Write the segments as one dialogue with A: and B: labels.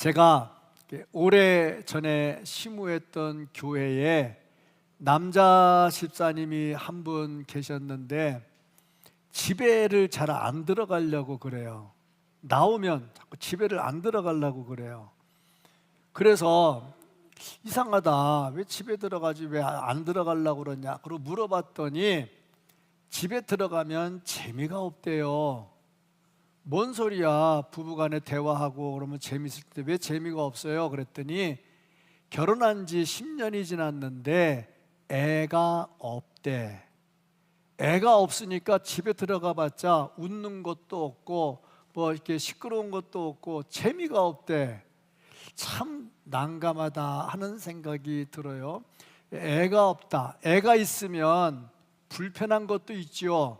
A: 제가 오래전에 시무했던 교회에 남자 집사님이 한 분 계셨는데 집에를 잘 안 들어가려고 그래요. 나오면 자꾸 집에를 안 들어가려고 그래요. 그래서 이상하다, 왜 집에 들어가지 왜 안 들어가려고 그러냐 그러고 물어봤더니 집에 들어가면 재미가 없대요. 뭔 소리야, 부부간에 대화하고 그러면 재밌을 때 왜 재미가 없어요? 그랬더니 결혼한 지 10년이 지났는데 애가 없대. 애가 없으니까 집에 들어가 봤자 웃는 것도 없고 뭐 이렇게 시끄러운 것도 없고 재미가 없대. 참 난감하다 하는 생각이 들어요. 애가 없다. 애가 있으면 불편한 것도 있죠.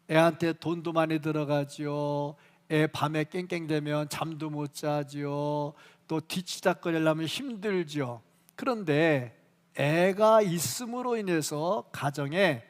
A: 애한테 돈도 많이 들어가지요. 애 밤에 깽깽대면 잠도 못 자지요. 또 뒤치다거리려면 힘들죠. 그런데 애가 있음으로 인해서 가정에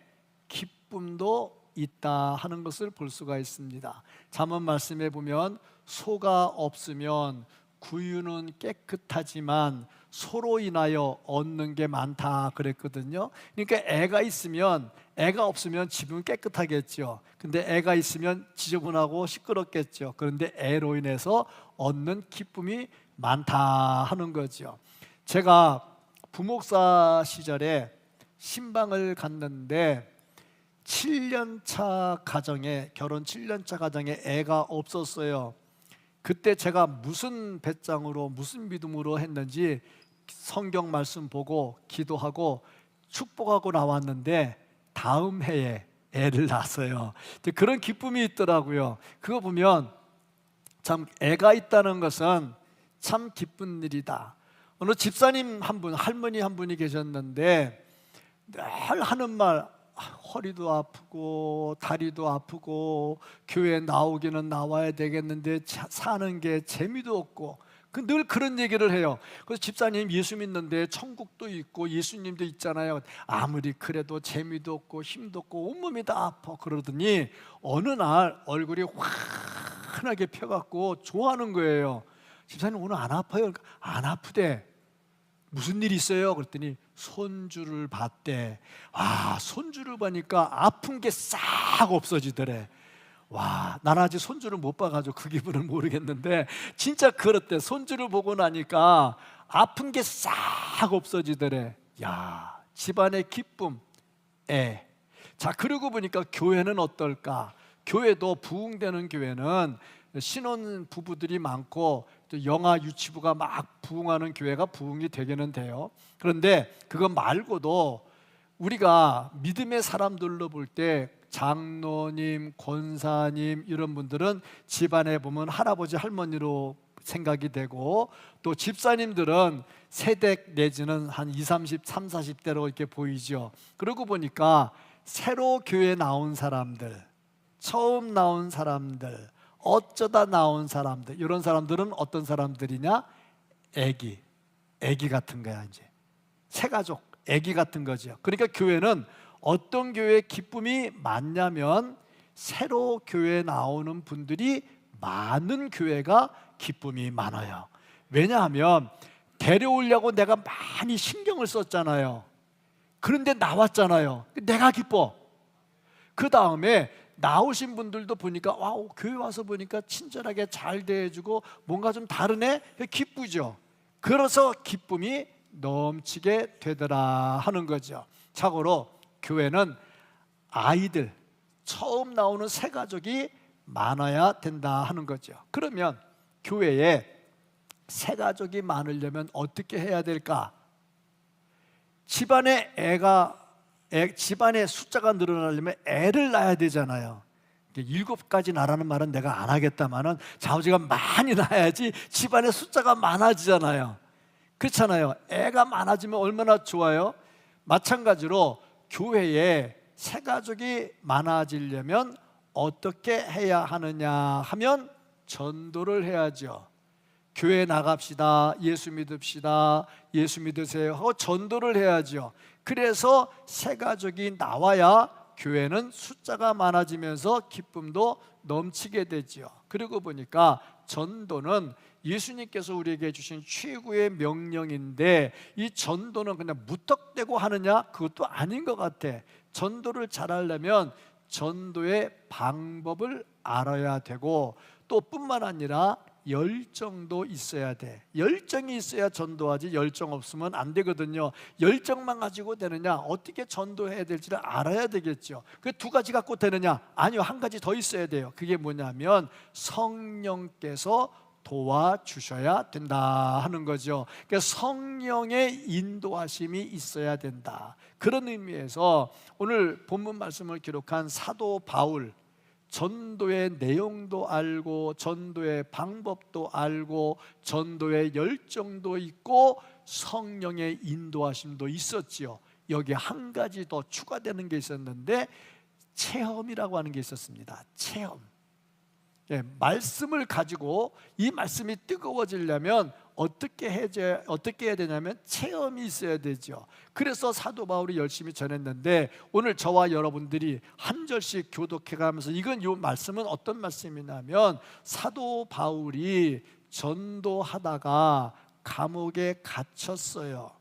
A: 기쁨도 있다 하는 것을 볼 수가 있습니다. 잠언 말씀에 보면 소가 없으면 구유는 깨끗하지만 소로 인하여 얻는 게 많다 그랬거든요. 그러니까 애가 있으면, 애가 없으면 집은 깨끗하겠죠. 근데 애가 있으면 지저분하고 시끄럽겠죠. 그런데 애로 인해서 얻는 기쁨이 많다 하는 거죠. 제가 부목사 시절에 신방을 갔는데 7년차 가정에, 결혼 7년차 가정에 애가 없었어요. 그때 제가 무슨 배짱으로 무슨 믿음으로 했는지 성경 말씀 보고 기도하고 축복하고 나왔는데 다음 해에 애를 낳았어요. 그런 기쁨이 있더라고요. 그거 보면 참 애가 있다는 것은 참 기쁜 일이다. 어느 집사님 한 분, 할머니 한 분이 계셨는데 늘 하는 말, 허리도 아프고 다리도 아프고 교회 나오기는 나와야 되겠는데 사는 게 재미도 없고 늘 그런 얘기를 해요. 그래서 집사님 예수 믿는데 천국도 있고 예수님도 있잖아요. 아무리 그래도 재미도 없고 힘도 없고 온몸이 다 아파 그러더니 어느 날 얼굴이 환하게 펴갖고 좋아하는 거예요. 집사님 오늘 안 아파요? 안 아프대. 무슨 일 있어요? 그랬더니 손주를 봤대. 와, 손주를 보니까 아픈 게 싹 없어지더래. 와, 난 아직 손주를 못 봐가지고 그 기분을 모르겠는데 진짜 그렇대. 손주를 보고 나니까 아픈 게 싹 없어지더래. 야, 집안의 기쁨, 애. 자, 그러고 보니까 교회는 어떨까? 교회도 부흥되는 교회는 신혼 부부들이 많고 또 영아 유치부가 막 부흥하는 교회가 부흥이 되기는 돼요. 그런데 그거 말고도 우리가 믿음의 사람들로 볼 때 장로님, 권사님 이런 분들은 집안에 보면 할아버지 할머니로 생각이 되고 또 집사님들은 세댁 내지는 한 20, 30, 30, 40대로 이렇게 보이죠. 그러고 보니까 새로 교회 나온 사람들, 처음 나온 사람들, 어쩌다 나온 사람들, 이런 사람들은 어떤 사람들이냐? 애기 같은 거야. 이제 새가족, 애기 같은 거죠. 그러니까 교회는 어떤 교회에 기쁨이 많냐면 새로 교회에 나오는 분들이 많은 교회가 기쁨이 많아요. 왜냐하면 데려오려고 내가 많이 신경을 썼잖아요. 그런데 나왔잖아요. 내가 기뻐. 그 다음에 나오신 분들도 보니까 와우, 교회 와서 보니까 친절하게 잘 대해주고 뭔가 좀 다르네? 기쁘죠. 그래서 기쁨이 넘치게 되더라 하는 거죠. 참고로 교회는 아이들, 처음 나오는 새 가족이 많아야 된다 하는 거죠. 그러면 교회에 새 가족이 많으려면 어떻게 해야 될까? 집안에 집안의 숫자가 늘어나려면 애를 낳아야 되잖아요. 7가지 낳으라는 말은 내가 안 하겠다마는 자우지가 많이 낳아야지 집안의 숫자가 많아지잖아요. 그렇잖아요. 애가 많아지면 얼마나 좋아요? 마찬가지로 교회에 새 가족이 많아지려면 어떻게 해야 하느냐 하면 전도를 해야죠. 교회 나갑시다, 예수 믿읍시다, 예수 믿으세요 하고 전도를 해야죠. 그래서 새 가족이 나와야 교회는 숫자가 많아지면서 기쁨도 넘치게 되죠. 그리고 보니까 전도는 예수님께서 우리에게 주신 최고의 명령인데, 이 전도는 그냥 무턱대고 하느냐? 그것도 아닌 것 같아. 전도를 잘하려면 전도의 방법을 알아야 되고, 또 뿐만 아니라 열정도 있어야 돼. 열정이 있어야 전도하지, 열정 없으면 안 되거든요. 열정만 가지고 되느냐? 어떻게 전도해야 될지를 알아야 되겠죠. 그 두 가지 갖고 되느냐? 아니요, 한 가지 더 있어야 돼요. 그게 뭐냐면 성령께서 도와주셔야 된다 하는 거죠. 그러니까 성령의 인도하심이 있어야 된다. 그런 의미에서 오늘 본문 말씀을 기록한 사도 바울, 전도의 내용도 알고 전도의 방법도 알고 전도의 열정도 있고 성령의 인도하심도 있었지요. 여기 한 가지 더 추가되는 게 있었는데, 체험이라고 하는 게 있었습니다. 체험. 예, 말씀을 가지고 이 말씀이 뜨거워지려면 어떻게 해야 되냐면 체험이 있어야 되죠. 그래서 사도 바울이 열심히 전했는데, 오늘 저와 여러분들이 한 절씩 교독해가면서, 이건 이 말씀은 어떤 말씀이냐면, 사도 바울이 전도하다가 감옥에 갇혔어요.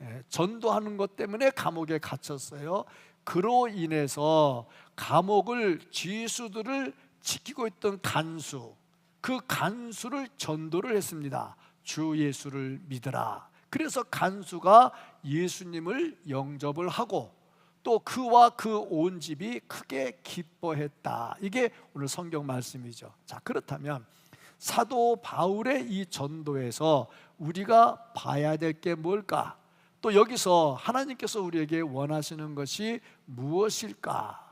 A: 예, 전도하는 것 때문에 감옥에 갇혔어요. 그로 인해서 감옥을, 죄수들을 지키고 있던 간수, 그 간수를 전도를 했습니다. 주 예수를 믿으라. 그래서 간수가 예수님을 영접을 하고 또 그와 그 온 집이 크게 기뻐했다. 이게 오늘 성경 말씀이죠. 자, 그렇다면 사도 바울의 이 전도에서 우리가 봐야 될 게 뭘까? 또 여기서 하나님께서 우리에게 원하시는 것이 무엇일까?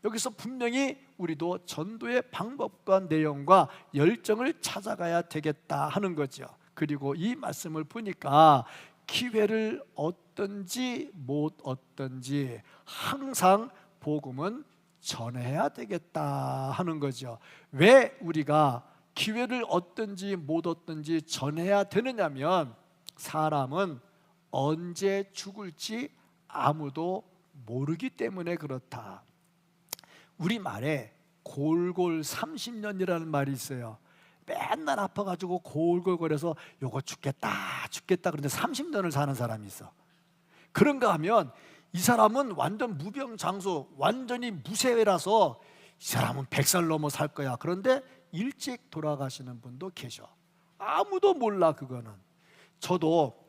A: 여기서 분명히 우리도 전도의 방법과 내용과 열정을 찾아가야 되겠다 하는 거죠. 그리고 이 말씀을 보니까 기회를 얻든지 못 얻든지 항상 복음은 전해야 되겠다 하는 거죠. 왜 우리가 기회를 얻든지 못 얻든지 전해야 되느냐면, 사람은 언제 죽을지 아무도 모르기 때문에 그렇다. 우리말에 골골 30년이라는 말이 있어요. 맨날 아파가지고 골골거려서 요거 죽겠다 그런데 30년을 사는 사람이 있어. 그런가 하면 이 사람은 완전 무병장수, 완전히 무쇠라서 이 사람은 100살 넘어 살 거야. 그런데 일찍 돌아가시는 분도 계셔. 아무도 몰라. 그거는 저도,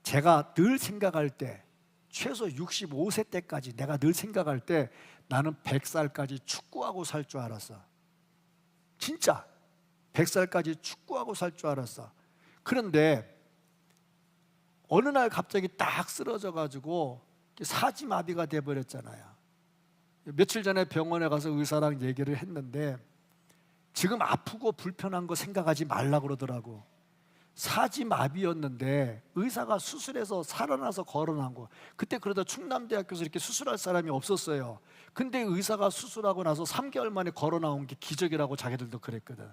A: 제가 늘 생각할 때, 최소 65세 때까지 내가 늘 생각할 때 나는 100살까지 축구하고 살 줄 알았어. 진짜 100살까지 축구하고 살 줄 알았어. 그런데 어느 날 갑자기 딱 쓰러져 가지고 사지마비가 돼버렸잖아요. 며칠 전에 병원에 가서 의사랑 얘기를 했는데, 지금 아프고 불편한 거 생각하지 말라 그러더라고. 사지마비였는데 의사가 수술해서 살아나서 걸어난 거. 그때 그러다 충남대학교에서 이렇게 수술할 사람이 없었어요. 근데 의사가 수술하고 나서 3개월 만에 걸어나온 게 기적이라고 자기들도 그랬거든.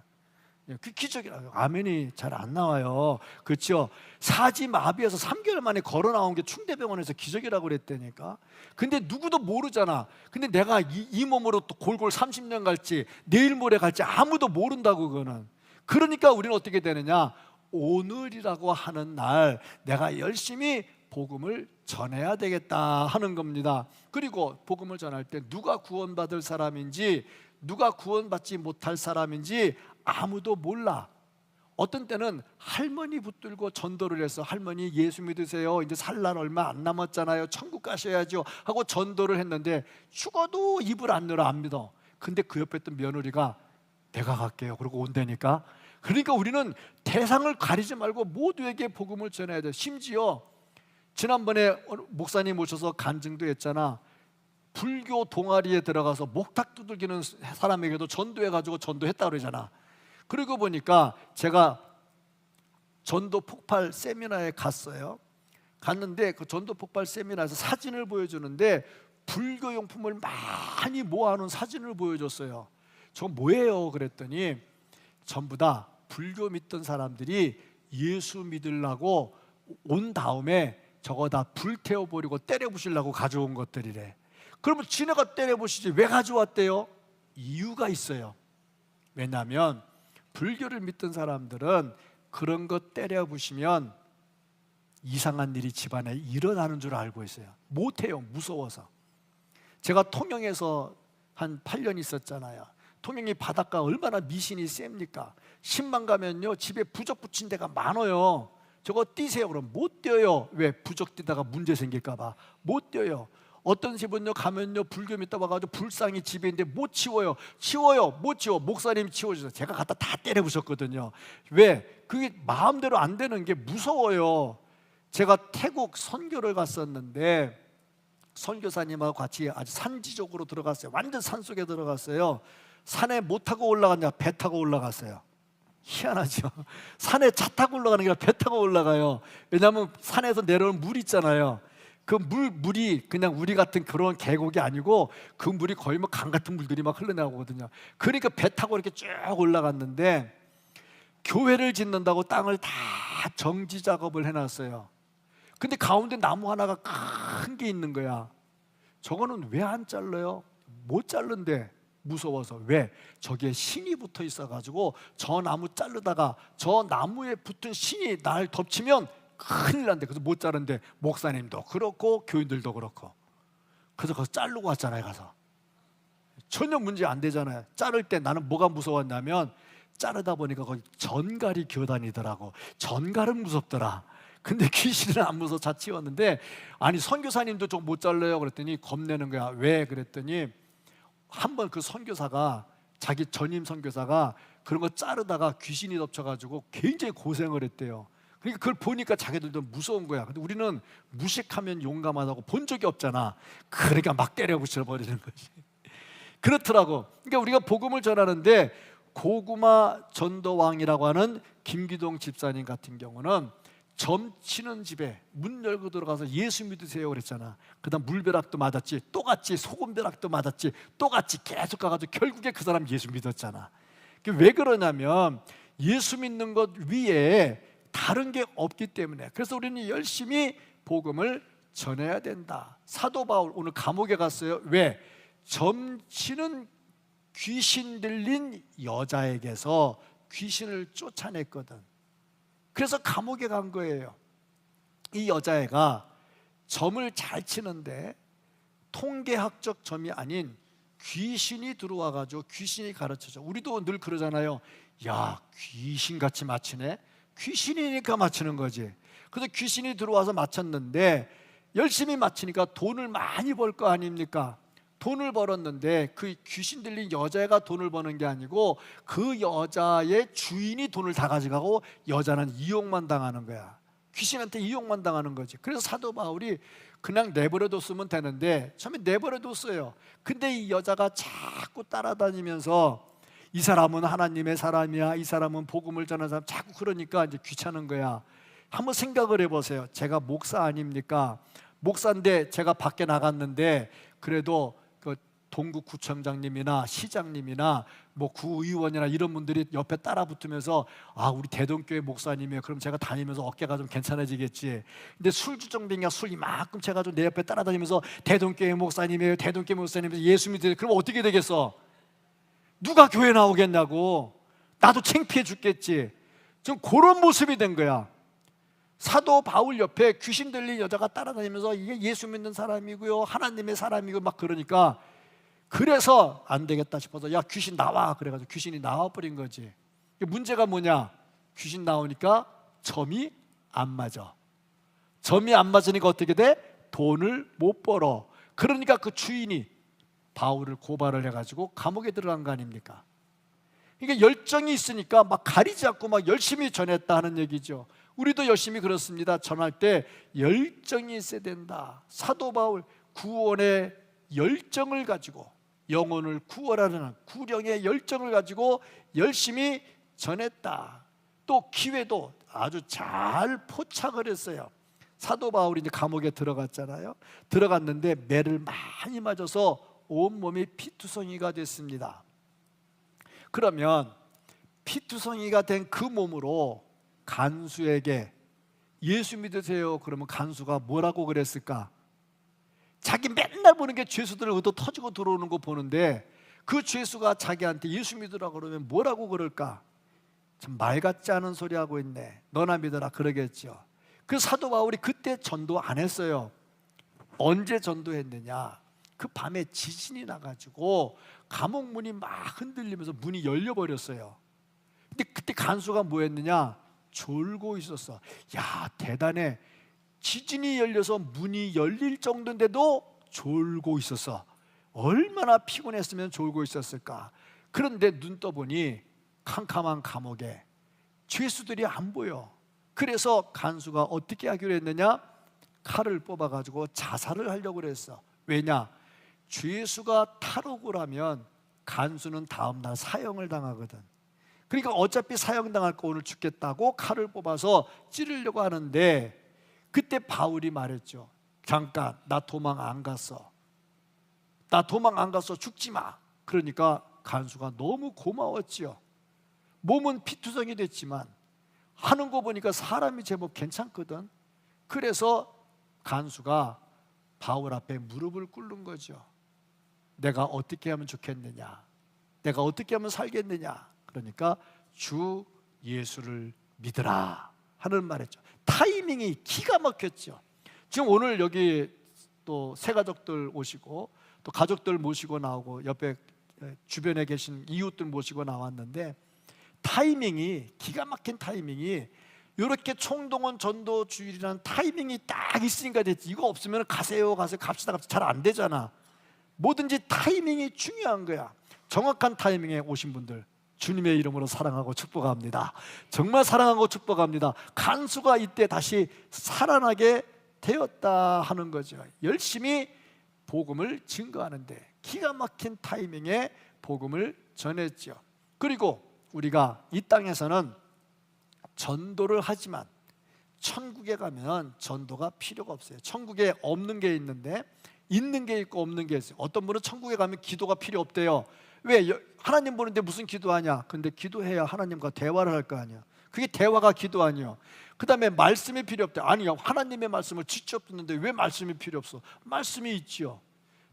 A: 그 기적이라고. 아멘이 잘 안 나와요. 그렇죠? 사지마비에서 3개월 만에 걸어나온 게 충대병원에서 기적이라고 그랬다니까. 근데 누구도 모르잖아. 근데 내가 이 몸으로 또 골골 30년 갈지 내일 모레 갈지 아무도 모른다고. 그거는. 그러니까 우리는 어떻게 되느냐, 오늘이라고 하는 날 내가 열심히 복음을 전해야 되겠다 하는 겁니다. 그리고 복음을 전할 때 누가 구원받을 사람인지, 누가 구원받지 못할 사람인지 아무도 몰라. 어떤 때는 할머니 붙들고 전도를 해서, 할머니 예수 믿으세요, 이제 살 날 얼마 안 남았잖아요, 천국 가셔야죠 하고 전도를 했는데 죽어도 입을 안 열어, 안 믿어. 근데 그 옆에 있던 며느리가 내가 갈게요 그러고 온다니까. 그러니까 우리는 대상을 가리지 말고 모두에게 복음을 전해야 돼. 심지어 지난번에 목사님 모셔서 간증도 했잖아. 불교 동아리에 들어가서 목탁 두들기는 사람에게도 전도해가지고 전도했다고 그러잖아. 그리고 보니까 제가 전도 폭발 세미나에 갔어요. 갔는데 그 전도 폭발 세미나에서 사진을 보여주는데 불교 용품을 많이 모아놓은 사진을 보여줬어요. 저 뭐예요? 그랬더니 전부 다 불교 믿던 사람들이 예수 믿으려고 온 다음에 저거 다 불태워버리고 때려부시려고 가져온 것들이래. 그러면 지네가 때려부시지 왜 가져왔대요? 이유가 있어요. 왜냐하면 불교를 믿던 사람들은 그런 거 때려 부시면 이상한 일이 집안에 일어나는 줄 알고 있어요. 못해요, 무서워서. 제가 통영에서 한 8년 있었잖아요. 통영이 바닷가 얼마나 미신이 셉니까? 10만 가면요 집에 부적 붙인 데가 많아요. 저거 뛰세요. 그럼 못 뛰어요. 왜? 부적 뛰다가 문제 생길까 봐 못 뛰어요. 어떤 집은요 가면요 불교 믿다 와가지고 불상이 집에 있는데 못 치워요. 치워요. 못 치워. 목사님이 치워주세요. 제가 갖다 다 때려 부셨거든요. 왜? 그게 마음대로 안 되는 게 무서워요. 제가 태국 선교를 갔었는데 선교사님하고 같이 아주 산지적으로 들어갔어요. 완전 산속에 들어갔어요. 산에 못 타고 올라갔냐? 배 타고 올라갔어요. 희한하죠. 산에 차 타고 올라가는 게 아니라 배 타고 올라가요. 왜냐하면 산에서 내려오는 물 있잖아요. 그 물이 그냥 우리 같은 그런 계곡이 아니고 그 물이 거의 뭐 강 같은 물들이 막 흘러나오거든요. 그러니까 배 타고 이렇게 쭉 올라갔는데 교회를 짓는다고 땅을 다 정지 작업을 해놨어요. 근데 가운데 나무 하나가 큰 게 있는 거야. 저거는 왜 안 잘라요? 못 자른대. 무서워서. 왜? 저기에 신이 붙어 있어가지고 저 나무 자르다가 저 나무에 붙은 신이 날 덮치면 큰일 난대. 그래서 못 자른대. 목사님도 그렇고 교인들도 그렇고. 그래서 거기서 자르고 왔잖아요. 가서 전혀 문제 안 되잖아요. 자를 때 나는 뭐가 무서웠냐면 자르다 보니까 거기 전갈이 기어다니더라고. 전갈은 무섭더라. 근데 귀신은 안 무서워. 다 치웠는데 아니 선교사님도 좀 못 잘라요. 그랬더니 겁내는 거야. 왜? 그랬더니 한번 그 선교사가 자기 전임 선교사가 그런 거 자르다가 귀신이 덮쳐가지고 굉장히 고생을 했대요. 그러니까 그걸 보니까 자기들도 무서운 거야. 근데 우리는 무식하면 용감하다고 본 적이 없잖아. 그러니까 막 때려 부숴버리는 거지. 그렇더라고. 그러니까 우리가 복음을 전하는데 고구마 전도왕이라고 하는 김기동 집사님 같은 경우는 점치는 집에 문 열고 들어가서 예수 믿으세요 그랬잖아. 그 다음 물벼락도 맞았지, 또 갔지, 소금벼락도 맞았지, 또 갔지, 계속 가가지고 결국에 그 사람 예수 믿었잖아. 왜 그러냐면 예수 믿는 것 위에 다른 게 없기 때문에. 그래서 우리는 열심히 복음을 전해야 된다. 사도 바울 오늘 감옥에 갔어요. 왜? 점치는 귀신 들린 여자에게서 귀신을 쫓아냈거든. 그래서 감옥에 간 거예요. 이 여자애가 점을 잘 치는데 통계학적 점이 아닌 귀신이 들어와가지고 귀신이 가르쳐줘. 우리도 늘 그러잖아요. 야, 귀신같이 맞히네. 귀신이니까 맞히는 거지. 그래서 귀신이 들어와서 맞췄는데 열심히 맞히니까 돈을 많이 벌 거 아닙니까? 돈을 벌었는데 그 귀신 들린 여자애가 돈을 버는 게 아니고 그 여자의 주인이 돈을 다 가져가고 여자는 이용만 당하는 거야. 귀신한테 이용만 당하는 거지. 그래서 사도 바울이 그냥 내버려뒀으면 되는데 처음에 내버려뒀어요. 근데 이 여자가 자꾸 따라다니면서 이 사람은 하나님의 사람이야, 이 사람은 복음을 전하는 사람, 자꾸 그러니까 이제 귀찮은 거야. 한번 생각을 해보세요. 제가 목사 아닙니까? 목사인데 제가 밖에 나갔는데 그래도 그 동구구청장님이나 시장님이나 뭐 구의원이나 이런 분들이 옆에 따라 붙으면서 아, 우리 대동교회 목사님이에요. 그럼 제가 다니면서 어깨가 좀 괜찮아지겠지. 근데 술주정뱅이가 술 이만큼 채가지고 내 옆에 따라다니면서 대동교회 목사님이에요, 대동교회 목사님이에요, 예수 믿으세요. 그럼 어떻게 되겠어? 누가 교회 나오겠냐고. 나도 창피해 죽겠지. 좀 그런 모습이 된 거야. 사도 바울 옆에 귀신 들린 여자가 따라다니면서 이게 예수 믿는 사람이고요, 하나님의 사람이고 막 그러니까 그래서 안 되겠다 싶어서 야, 귀신 나와. 그래가지고 귀신이 나와버린 거지. 문제가 뭐냐? 귀신 나오니까 점이 안 맞아. 점이 안 맞으니까 어떻게 돼? 돈을 못 벌어. 그러니까 그 주인이 바울을 고발을 해가지고 감옥에 들어간 거 아닙니까? 그러니까 열정이 있으니까 막 가리지 않고 막 열심히 전했다 하는 얘기죠. 우리도 열심히 그렇습니다. 전할 때 열정이 있어야 된다. 사도 바울 구원의 열정을 가지고, 영혼을 구원하는 구령의 열정을 가지고 열심히 전했다. 또 기회도 아주 잘 포착을 했어요. 사도 바울이 이제 감옥에 들어갔잖아요. 들어갔는데 매를 많이 맞아서 온몸이 피투성이가 됐습니다. 그러면 피투성이가 된 그 몸으로 간수에게 예수 믿으세요 그러면 간수가 뭐라고 그랬을까? 자기 맨날 보는 게 죄수들을 얻어 터지고 들어오는 거 보는데 그 죄수가 자기한테 예수 믿으라고 그러면 뭐라고 그럴까? 참 말 같지 않은 소리 하고 있네, 너나 믿어라 그러겠죠. 그 사도 바울이 그때 전도 안 했어요. 언제 전도했느냐, 그 밤에 지진이 나가지고 감옥 문이 막 흔들리면서 문이 열려버렸어요. 근데 그때 간수가 뭐 했느냐, 졸고 있었어. 야, 대단해. 지진이 열려서 문이 열릴 정도인데도 졸고 있었어. 얼마나 피곤했으면 졸고 있었을까. 그런데 눈 떠보니 캄캄한 감옥에 죄수들이 안 보여. 그래서 간수가 어떻게 하기로 했느냐, 칼을 뽑아가지고 자살을 하려고 그랬어. 왜냐, 죄수가 탈옥을 하면 간수는 다음날 사형을 당하거든. 그러니까 어차피 사형당할 거 오늘 죽겠다고 칼을 뽑아서 찌르려고 하는데, 그때 바울이 말했죠. 잠깐, 나 도망 안 갔어. 나 도망 안 갔어. 죽지 마. 그러니까 간수가 너무 고마웠지요. 몸은 피투성이 됐지만 하는 거 보니까 사람이 제법 괜찮거든. 그래서 간수가 바울 앞에 무릎을 꿇는 거죠. 내가 어떻게 하면 좋겠느냐, 내가 어떻게 하면 살겠느냐. 그러니까 주 예수를 믿으라 하는 말이죠. 타이밍이 기가 막혔죠. 지금 오늘 여기 또 새가족들 오시고 또 가족들 모시고 나오고 옆에 주변에 계신 이웃들 모시고 나왔는데, 타이밍이 기가 막힌 타이밍이, 이렇게 총동원 전도 주일이라는 타이밍이 딱 있으니까 됐지. 이거 없으면 가세요 갑시다 잘 안 되잖아. 뭐든지 타이밍이 중요한 거야. 정확한 타이밍에 오신 분들 주님의 이름으로 사랑하고 축복합니다. 정말 사랑하고 축복합니다. 간수가 이때 다시 살아나게 되었다 하는 거죠. 열심히 복음을 증거하는데 기가 막힌 타이밍에 복음을 전했죠. 그리고 우리가 이 땅에서는 전도를 하지만 천국에 가면 전도가 필요가 없어요. 천국에 없는 게 있는데 있는 게 있고 없는 게 있어요. 어떤 분은 천국에 가면 기도가 필요 없대요. 왜? 하나님 보는데 무슨 기도하냐? 근데 기도해야 하나님과 대화를 할 거 아니야. 그게 대화가 기도 아니에요. 그 다음에 말씀이 필요 없대. 아니요, 하나님의 말씀을 직접 듣는데 왜 말씀이 필요 없어? 말씀이 있죠.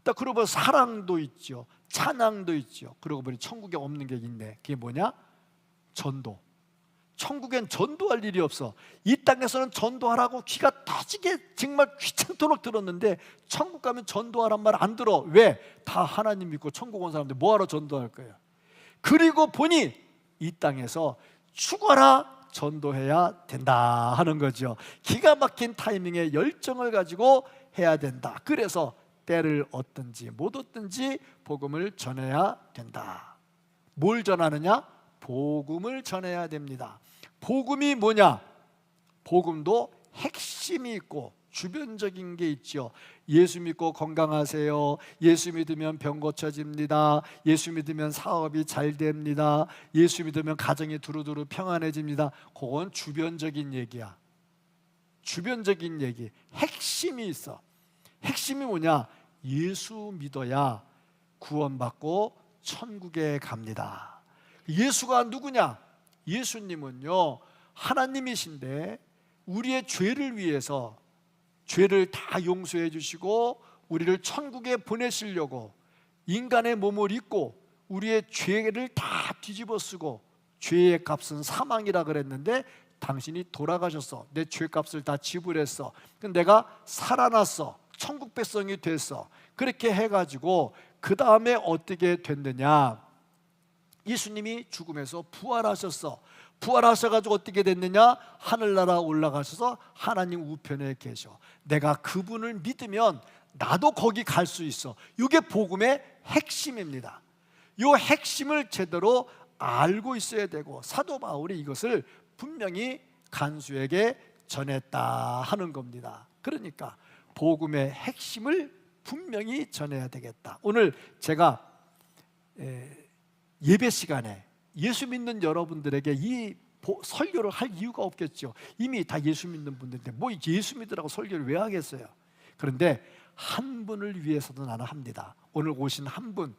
A: 그러고 보니 사랑도 있죠, 찬양도 있죠. 그러고 보니 천국에 없는 게 있네. 그게 뭐냐? 전도. 천국엔 전도할 일이 없어. 이 땅에서는 전도하라고 귀가 터지게 정말 귀찮도록 들었는데 천국 가면 전도하란 말 안 들어. 왜? 다 하나님 믿고 천국 온 사람들 뭐하러 전도할 거예요? 그리고 보니 이 땅에서 죽어라 전도해야 된다 하는 거죠. 기가 막힌 타이밍에 열정을 가지고 해야 된다. 그래서 때를 얻든지 못 얻든지 복음을 전해야 된다. 뭘 전하느냐? 복음을 전해야 됩니다. 복음이 뭐냐? 복음도 핵심이 있고 주변적인 게 있죠. 예수 믿고 건강하세요. 예수 믿으면 병 고쳐집니다. 예수 믿으면 사업이 잘 됩니다. 예수 믿으면 가정이 두루두루 평안해집니다. 그건 주변적인 얘기야. 주변적인 얘기. 핵심이 있어. 핵심이 뭐냐? 예수 믿어야 구원받고 천국에 갑니다. 예수가 누구냐? 예수님은요, 하나님이신데 우리의 죄를 위해서 죄를 다 용서해 주시고 우리를 천국에 보내시려고 인간의 몸을 입고 우리의 죄를 다 뒤집어 쓰고, 죄의 값은 사망이라 그랬는데 당신이 돌아가셨어. 내 죄값을 다 지불했어. 근데 내가 살아났어. 천국 백성이 됐어. 그렇게 해가지고 그 다음에 어떻게 됐느냐? 예수님이 죽음에서 부활하셨어. 부활하셔가지고 어떻게 됐느냐? 하늘나라 올라가셔서 하나님 우편에 계셔. 내가 그분을 믿으면 나도 거기 갈 수 있어. 이게 복음의 핵심입니다. 이 핵심을 제대로 알고 있어야 되고, 사도 바울이 이것을 분명히 간수에게 전했다 하는 겁니다. 그러니까 복음의 핵심을 분명히 전해야 되겠다. 오늘 제가 예배 시간에 예수 믿는 여러분들에게 이 설교를 할 이유가 없겠죠. 이미 다 예수 믿는 분들인데 뭐 예수 믿으라고 설교를 왜 하겠어요? 그런데 한 분을 위해서도 나는 합니다. 오늘 오신 한 분,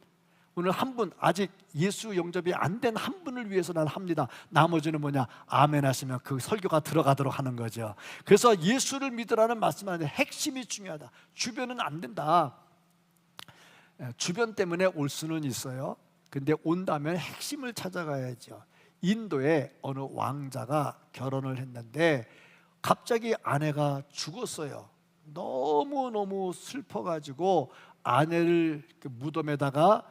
A: 오늘 한 분, 아직 예수 영접이 안 된 한 분을 위해서 나는 합니다. 나머지는 뭐냐? 아멘 하시면 그 설교가 들어가도록 하는 거죠. 그래서 예수를 믿으라는 말씀하는데 핵심이 중요하다. 주변은 안 된다. 주변 때문에 올 수는 있어요. 근데 온다면 핵심을 찾아가야죠. 인도에 어느 왕자가 결혼을 했는데 갑자기 아내가 죽었어요. 너무너무 슬퍼가지고 아내를 무덤에다가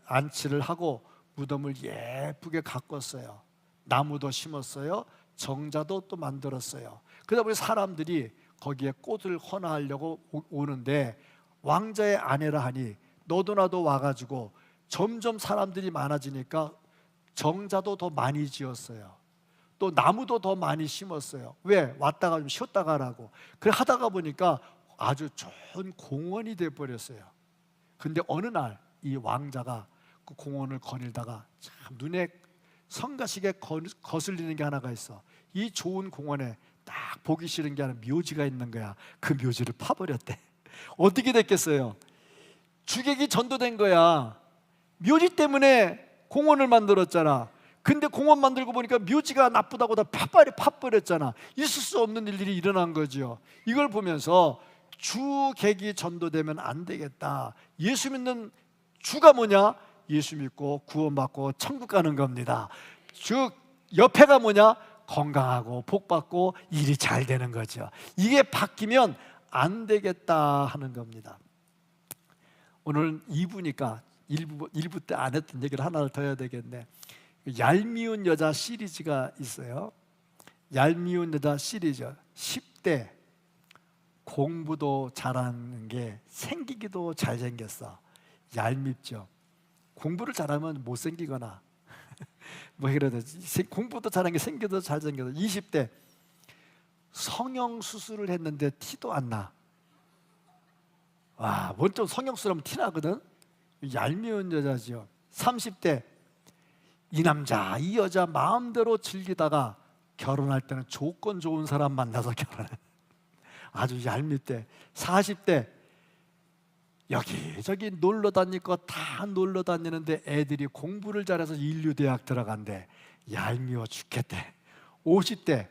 A: 안치를 하고 무덤을 예쁘게 가꿨어요. 나무도 심었어요. 정자도 또 만들었어요. 그러다 보니 사람들이 거기에 꽃을 헌화하려고 오는데 왕자의 아내라 하니 너도 나도 와가지고 점점 사람들이 많아지니까 정자도 더 많이 지었어요. 또 나무도 더 많이 심었어요. 왜? 왔다가 좀 쉬었다 가라고. 그래 하다가 보니까 아주 좋은 공원이 돼버렸어요. 근데 어느 날 이 왕자가 그 공원을 거닐다가 참 눈에 성가시게 거슬리는 게 하나가 있어. 이 좋은 공원에 딱 보기 싫은 게 하나 묘지가 있는 거야. 그 묘지를 파버렸대. 어떻게 됐겠어요? 주객이 전도된 거야. 묘지 때문에 공원을 만들었잖아. 근데 공원 만들고 보니까 묘지가 나쁘다고 다 파버렸잖아. 있을 수 없는 일들이 일어난 거죠. 이걸 보면서 주객이 전도되면 안 되겠다. 예수 믿는 주가 뭐냐? 예수 믿고 구원받고 천국 가는 겁니다. 즉 옆에가 뭐냐? 건강하고 복받고 일이 잘 되는 거죠. 이게 바뀌면 안 되겠다 하는 겁니다. 오늘 2부니까 1부 때 안 했던 얘기를 하나를 더 해야 되겠네. 얄미운 여자 시리즈가 있어요. 얄미운 여자 시리즈. 10대 공부도 잘하는 게 생기기도 잘생겼어. 얄밉죠. 공부를 잘하면 못생기거나 뭐 이래야 되지. 공부도 잘하는 게 생기도 잘생겨서. 20대 성형수술을 했는데 티도 안 나. 와, 먼저 성형수술하면 티 나거든. 얄미운 여자죠. 30대 이 남자 이 여자 마음대로 즐기다가 결혼할 때는 조건 좋은 사람 만나서 결혼해. 아주 얄밉대. 40대 여기저기 놀러 다닐 거 다 놀러 다니는데 애들이 공부를 잘해서 인류대학 들어간대. 얄미워 죽겠대. 50대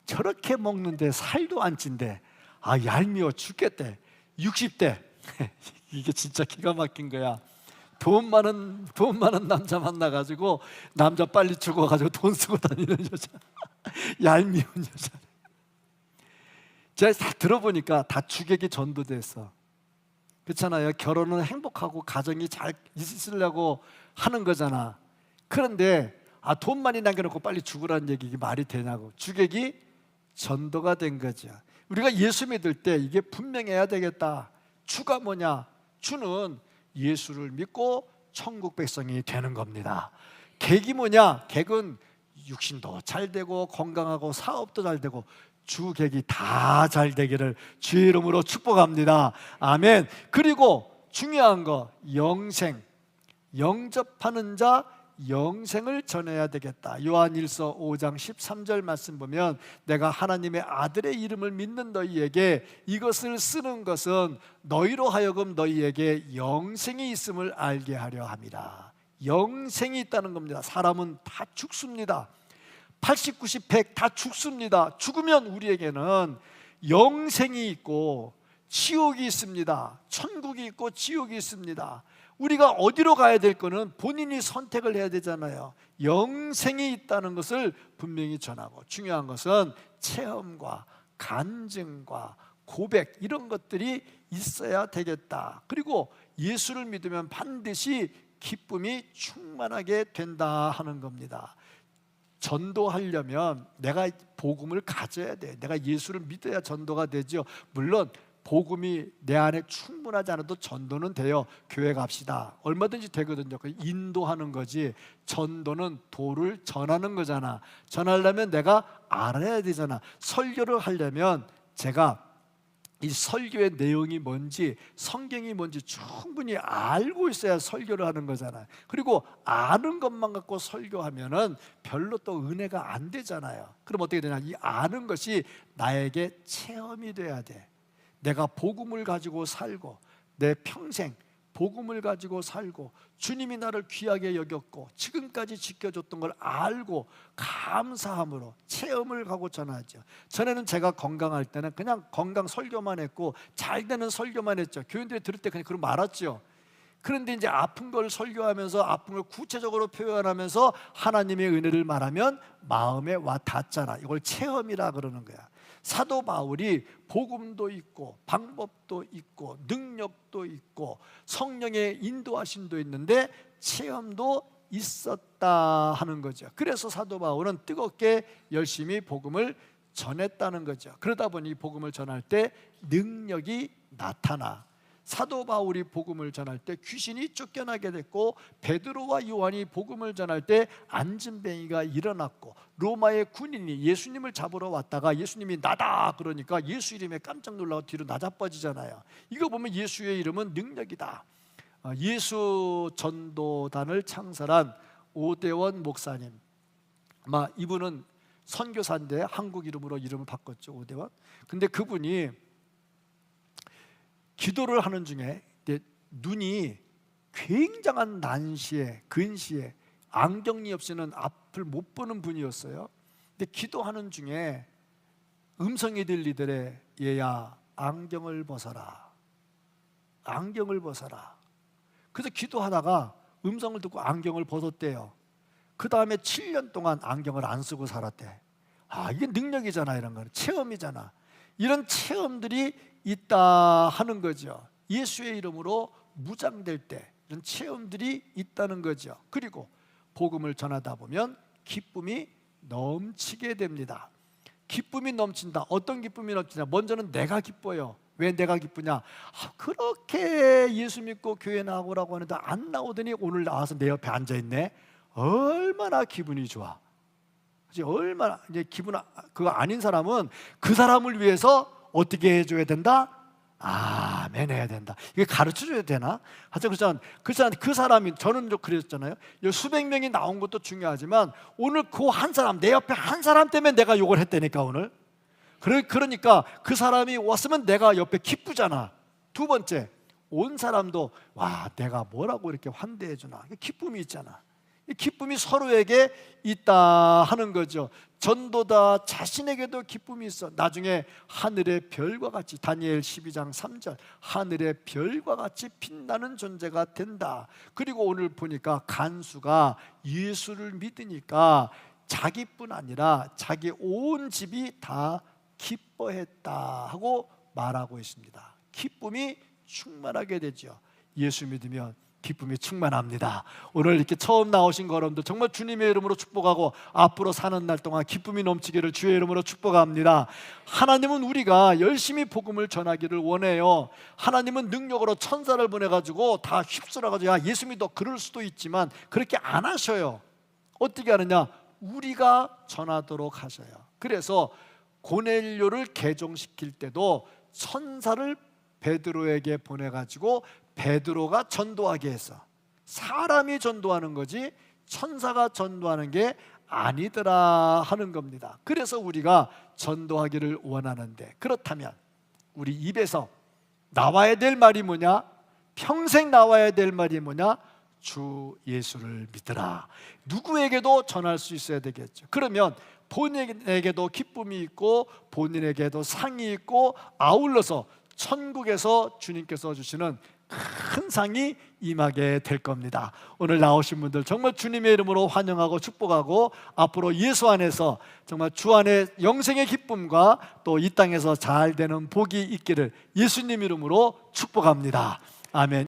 A: 저렇게 먹는데 살도 안 찐대. 아, 얄미워 죽겠대. 60대 이게 진짜 기가 막힌 거야. 돈 많은 남자 만나가지고 남자 빨리 죽어가지고 돈 쓰고 다니는 여자. 얄미운 여자. 제가 다 들어보니까 다 주객이 전도됐어. 그렇잖아요. 결혼은 행복하고 가정이 잘 있으려고 하는 거잖아. 그런데 돈 많이 남겨놓고 빨리 죽으라는 얘기, 이게 말이 되냐고. 주객이 전도가 된 거죠. 우리가 예수 믿을 때 이게 분명해야 되겠다. 주가 뭐냐? 주는 예수를 믿고 천국 백성이 되는 겁니다. 객이 뭐냐? 객은 육신도 잘 되고 건강하고 사업도 잘 되고 주객이 다 잘 되기를 주의 이름으로 축복합니다. 아멘. 그리고 중요한 거 영생. 영접하는 자 영생을 전해야 되겠다. 요한일서 5장 13절 말씀 보면 내가 하나님의 아들의 이름을 믿는 너희에게 이것을 쓰는 것은 너희로 하여금 너희에게 영생이 있음을 알게 하려 함이라. 영생이 있다는 겁니다. 사람은 다 죽습니다. 80, 90, 100 다 죽습니다. 죽으면 우리에게는 영생이 있고 지옥이 있습니다. 천국이 있고 지옥이 있습니다. 우리가 어디로 가야 될 거는 본인이 선택을 해야 되잖아요. 영생이 있다는 것을 분명히 전하고, 중요한 것은 체험과 간증과 고백, 이런 것들이 있어야 되겠다. 그리고 예수를 믿으면 반드시 기쁨이 충만하게 된다 하는 겁니다. 전도하려면 내가 복음을 가져야 돼. 내가 예수를 믿어야 전도가 되죠. 물론 복음이 내 안에 충분하지 않아도 전도는 돼요. 교회 갑시다. 얼마든지 되거든요. 인도하는 거지. 전도는 도를 전하는 거잖아. 전하려면 내가 알아야 되잖아. 설교를 하려면 제가 이 설교의 내용이 뭔지, 성경이 뭔지 충분히 알고 있어야 설교를 하는 거잖아요. 그리고 아는 것만 갖고 설교하면은 별로 또 은혜가 안 되잖아요. 그럼 어떻게 되냐? 이 아는 것이 나에게 체험이 돼야 돼. 내가 복음을 가지고 살고, 내 평생 복음을 가지고 살고, 주님이 나를 귀하게 여겼고 지금까지 지켜줬던 걸 알고 감사함으로 체험을 가고 전하죠. 전에는 제가 건강할 때는 그냥 건강 설교만 했고 잘 되는 설교만 했죠. 교인들이 들을 때 그냥 그러고 말았죠. 그런데 이제 아픈 걸 설교하면서 아픈 걸 구체적으로 표현하면서 하나님의 은혜를 말하면 마음에 와 닿잖아. 이걸 체험이라 그러는 거야. 사도 바울이 복음도 있고 방법도 있고 능력도 있고 성령의 인도하심도 있는데 체험도 있었다 하는 거죠. 그래서 사도 바울은 뜨겁게 열심히 복음을 전했다는 거죠. 그러다 보니 복음을 전할 때 능력이 나타나. 사도 바울이 복음을 전할 때 귀신이 쫓겨나게 됐고, 베드로와 요한이 복음을 전할 때 안진뱅이가 일어났고, 로마의 군인이 예수님을 잡으러 왔다가 예수님이 나다 그러니까 예수 이름에 깜짝 놀라고 뒤로 나자빠지잖아요. 이거 보면 예수의 이름은 능력이다. 예수 전도단을 창설한 오대원 목사님, 아마 이분은 선교사인데 한국 이름으로 이름을 바꿨죠, 오대원. 근데 그분이 기도를 하는 중에 눈이 굉장한 난시에 근시에 안경이 없이는 앞을 못 보는 분이었어요. 근데 기도하는 중에 음성이 들리더래. 얘야, 안경을 벗어라. 안경을 벗어라. 그래서 기도하다가 음성을 듣고 안경을 벗었대요. 그 다음에 7년 동안 안경을 안 쓰고 살았대. 이게 능력이잖아. 이런 거는 체험이잖아. 이런 체험들이 있다 하는 거죠. 예수의 이름으로 무장될 때 이런 체험들이 있다는 거죠. 그리고 복음을 전하다 보면 기쁨이 넘치게 됩니다. 기쁨이 넘친다. 어떤 기쁨이 넘치냐? 먼저는 내가 기뻐요. 왜 내가 기쁘냐? 그렇게 예수 믿고 교회 나오라고 하는데 안 나오더니 오늘 나와서 내 옆에 앉아있네. 얼마나 기분이 좋아. 얼마나 이제 기분 그거 아닌 사람은 그 사람을 위해서 어떻게 해줘야 된다? 아멘 해야 된다. 이게 가르쳐줘야 되나? 하여튼 그렇잖아요. 그 사람이, 저는 좀 그랬잖아요. 수백 명이 나온 것도 중요하지만 오늘 그 한 사람, 내 옆에 한 사람 때문에 내가 욕을 했다니까 오늘. 그러니까 그 사람이 왔으면 내가 옆에 기쁘잖아. 두 번째, 온 사람도 와, 내가 뭐라고 이렇게 환대해 주나. 기쁨이 있잖아. 이 기쁨이 서로에게 있다 하는 거죠. 전도다 자신에게도 기쁨이 있어. 나중에 하늘의 별과 같이, 다니엘 12장 3절, 하늘의 별과 같이 빛나는 존재가 된다. 그리고 오늘 보니까 간수가 예수를 믿으니까 자기뿐 아니라 자기 온 집이 다 기뻐했다 하고 말하고 있습니다. 기쁨이 충만하게 되죠. 예수 믿으면 기쁨이 충만합니다. 오늘 이렇게 처음 나오신 여러분들 정말 주님의 이름으로 축복하고 앞으로 사는 날 동안 기쁨이 넘치기를 주의 이름으로 축복합니다. 하나님은 우리가 열심히 복음을 전하기를 원해요. 하나님은 능력으로 천사를 보내가지고 다 휩쓸어가지고 야, 예수 믿어 그럴 수도 있지만 그렇게 안 하셔요. 어떻게 하느냐? 우리가 전하도록 하셔요. 그래서 고넬료를 개종시킬 때도 천사를 베드로에게 보내가지고 베드로가 전도하게 했어. 사람이 전도하는 거지 천사가 전도하는 게 아니더라 하는 겁니다. 그래서 우리가 전도하기를 원하는데, 그렇다면 우리 입에서 나와야 될 말이 뭐냐? 평생 나와야 될 말이 뭐냐? 주 예수를 믿으라. 누구에게도 전할 수 있어야 되겠죠. 그러면 본인에게도 기쁨이 있고 본인에게도 상이 있고 아울러서 천국에서 주님께서 주시는 큰 상이 임하게 될 겁니다. 오늘 나오신 분들 정말 주님의 이름으로 환영하고 축복하고 앞으로 예수 안에서 정말 주 안에 영생의 기쁨과 또 이 땅에서 잘 되는 복이 있기를 예수님 이름으로 축복합니다. 아멘.